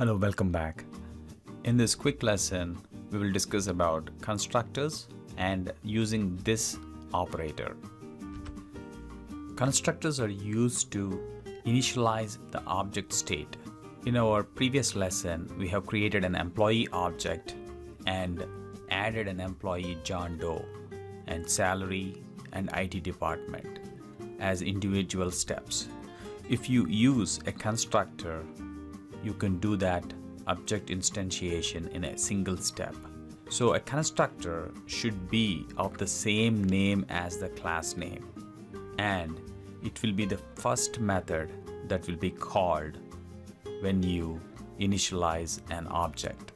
Hello, welcome back. In this quick lesson, we will discuss about constructors and using this operator. Constructors are used to initialize the object state. In our previous lesson, we have created an employee object and added an employee John Doe and salary and IT department as individual steps. If you use a constructor, you can do that object instantiation in a single step. So a constructor should be of the same name as the class name, and it will be the first method that will be called when you initialize an object.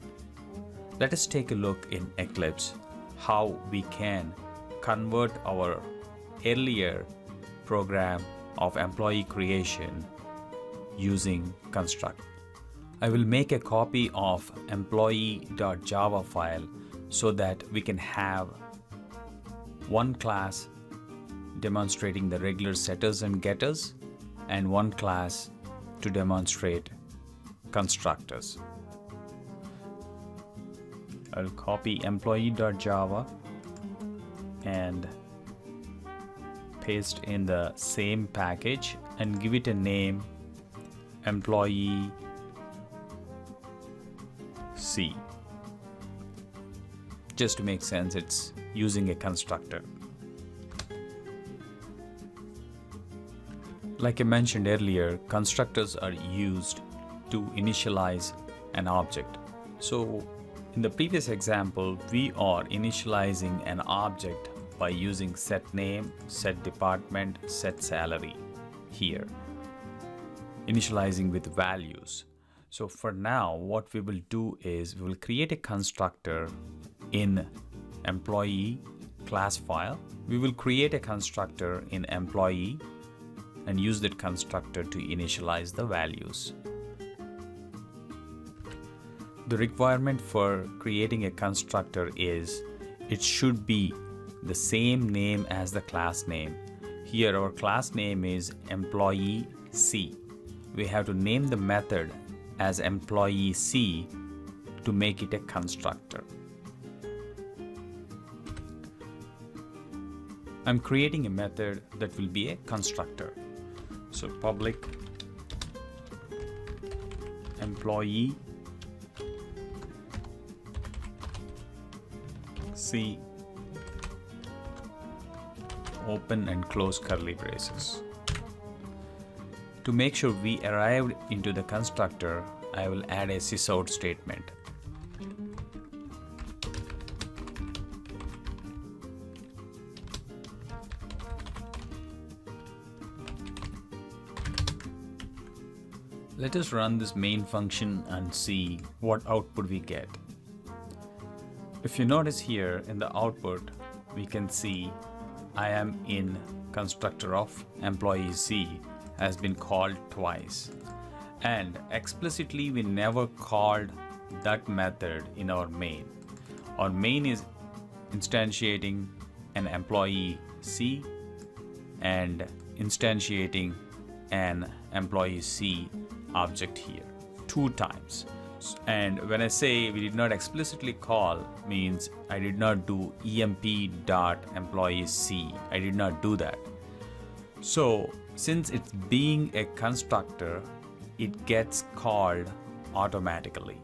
Let us take a look in Eclipse how we can convert our earlier program of employee creation using construct. I will make a copy of employee.java file so that we can have one class demonstrating the regular setters and getters and one class to demonstrate constructors. I'll copy employee.java and paste in the same package and give it a name employee C. Just to make sense, it's using a constructor. Like I mentioned earlier, constructors are used to initialize an object. So in the previous example, we are initializing an object by using set name, set department, set salary here, initializing with values. So for now, what we will do is we will create a constructor in employee class file. We will create a constructor in employee and use that constructor to initialize the values. The requirement for creating a constructor is it should be the same name as the class name. Here our class name is employee C. We have to name the method as employee C to make it a constructor. I'm creating a method that will be a constructor. So public employee C open and close curly braces. To make sure we arrived into the constructor, I will add a sysout statement. Let us run this main function and see what output we get. If you notice here in the output, we can see I am in constructor of employee C has been called twice, and explicitly we never called that method in our main. Our main is instantiating an employee C and instantiating an employee C object here 2 times. And when I say we did not explicitly call, means I did not do emp.employee C. I did not do that. So since it's being a constructor, it gets called automatically.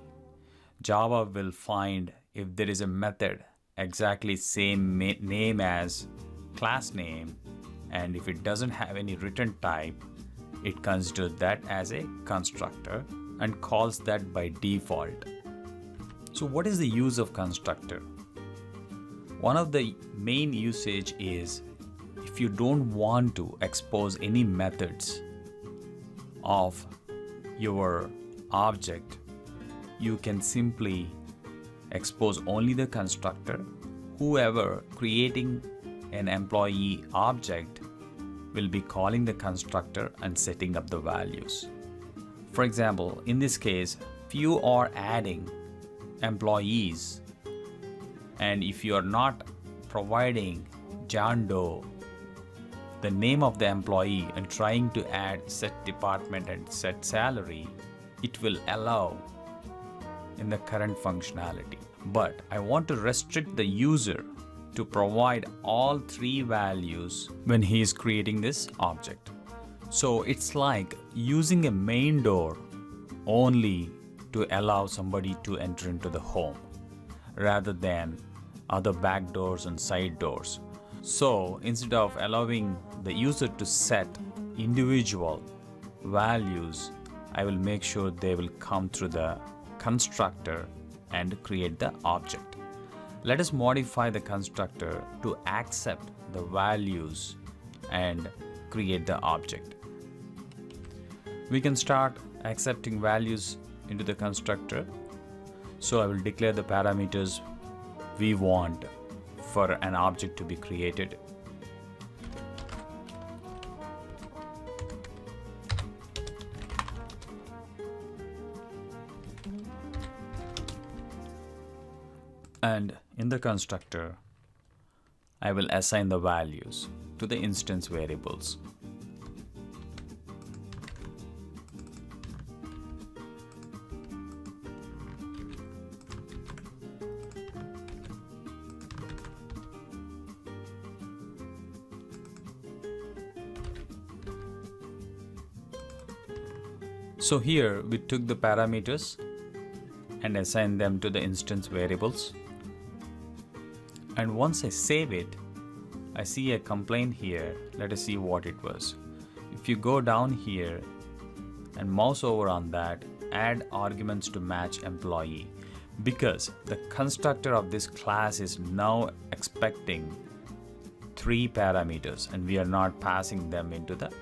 Java will find if there is a method exactly same name as class name, and if it doesn't have any return type, it considers that as a constructor and calls that by default. So what is the use of constructor? One of the main usage is if you don't want to expose any methods of your object, you can simply expose only the constructor. Whoever creating an employee object will be calling the constructor and setting up the values. For example, in this case, if you are adding employees and if you are not providing John Doe the name of the employee and trying to add set department and set salary, it will allow in the current functionality, but I want to restrict the user to provide all three values when he is creating this object. So it's like using a main door only to allow somebody to enter into the home rather than other back doors and side doors. So instead of allowing the user to set individual values, I will make sure they will come through the constructor and create the object. Let us modify the constructor to accept the values and create the object. We can start accepting values into the constructor. So I will declare the parameters we want for an object to be created. And in the constructor, I will assign the values to the instance variables. So here we took the parameters and assigned them to the instance variables. And once I save it, I see a complaint here. Let us see what it was. If you go down here and mouse over on that, add arguments to match employee, because the constructor of this class is now expecting 3 parameters and we are not passing them into the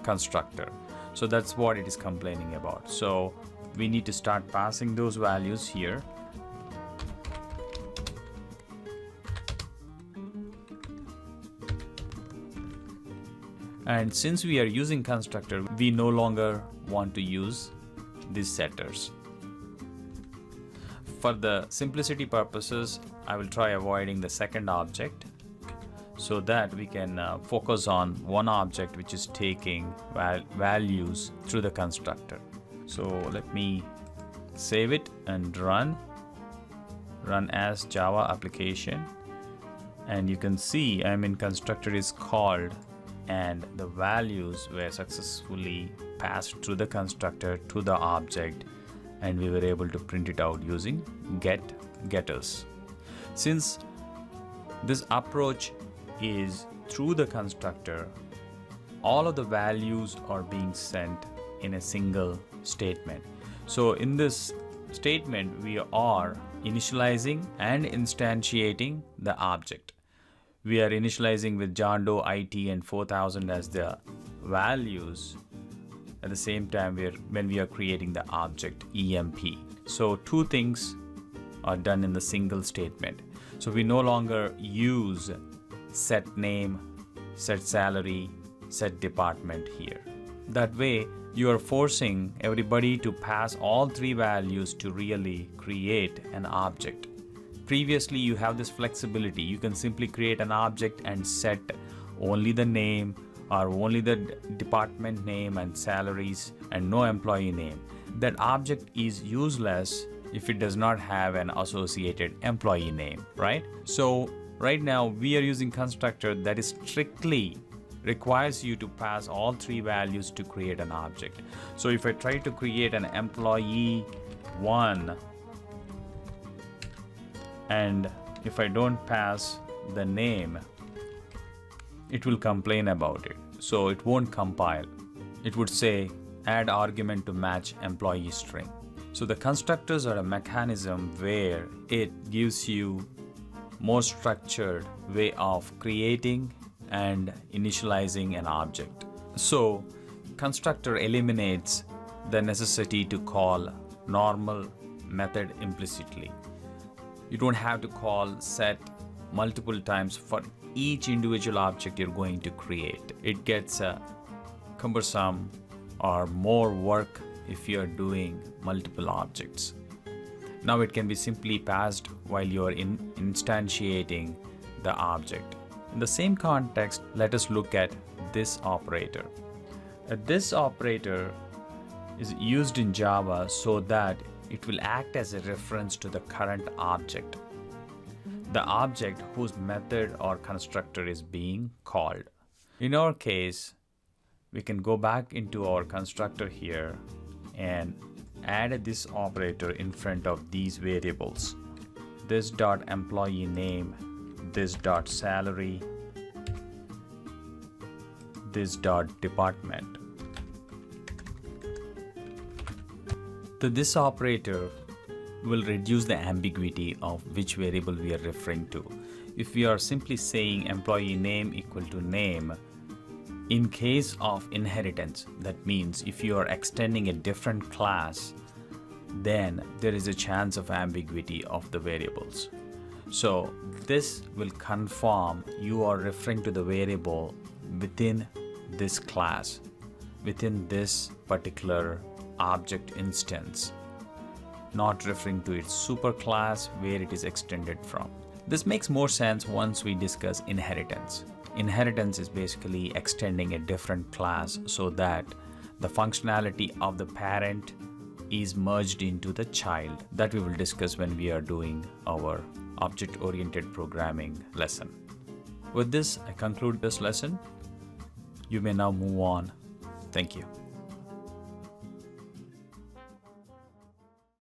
constructor. So that's what it is complaining about. So we need to start passing those values here. And since we are using constructor, we no longer want to use these setters. For the simplicity purposes, I will try avoiding the second object so that we can focus on one object which is taking values through the constructor. So let me save it and run as Java application. And you can see constructor is called and the values were successfully passed through the constructor to the object, and we were able to print it out using getters. Since this approach is through the constructor, all of the values are being sent in a single statement. So in this statement, we are initializing and instantiating the object. We are initializing with John Doe, IT, and 4000 as the values. At the same time, when we are creating the object EMP. So 2 things are done in the single statement. So we no longer use set name, set salary, set department here. That way, you are forcing everybody to pass all 3 values to really create an object. Previously, you have this flexibility. You can simply create an object and set only the name or only the department name and salaries and no employee name. That object is useless if it does not have an associated employee name, right? So right now we are using constructor that is strictly requires you to pass all 3 values to create an object. So if I try to create an employee 1, and if I don't pass the name, it will complain about it. So it won't compile. It would say add argument to match employee string. So the constructors are a mechanism where it gives you more structured way of creating and initializing an object. So constructor eliminates the necessity to call normal method implicitly. You don't have to call set multiple times for each individual object you're going to create. It gets cumbersome or more work if you're doing multiple objects. Now it can be simply passed while you're instantiating the object. In the same context, let us look at this operator. This operator is used in Java so that it will act as a reference to the current object, the object whose method or constructor is being called. In our case, we can go back into our constructor here and add this operator in front of these variables. This dot employee name, this dot salary, this dot department. So this operator will reduce the ambiguity of which variable we are referring to. If we are simply saying employee name equal to name, in case of inheritance, that means if you are extending a different class, then there is a chance of ambiguity of the variables. So this will confirm you are referring to the variable within this class, within this particular object instance, not referring to its superclass where it is extended from. This makes more sense once we discuss inheritance. Inheritance is basically extending a different class so that the functionality of the parent is merged into the child. That we will discuss when we are doing our object-oriented programming lesson. With this, I conclude this lesson. You may now move on. Thank you.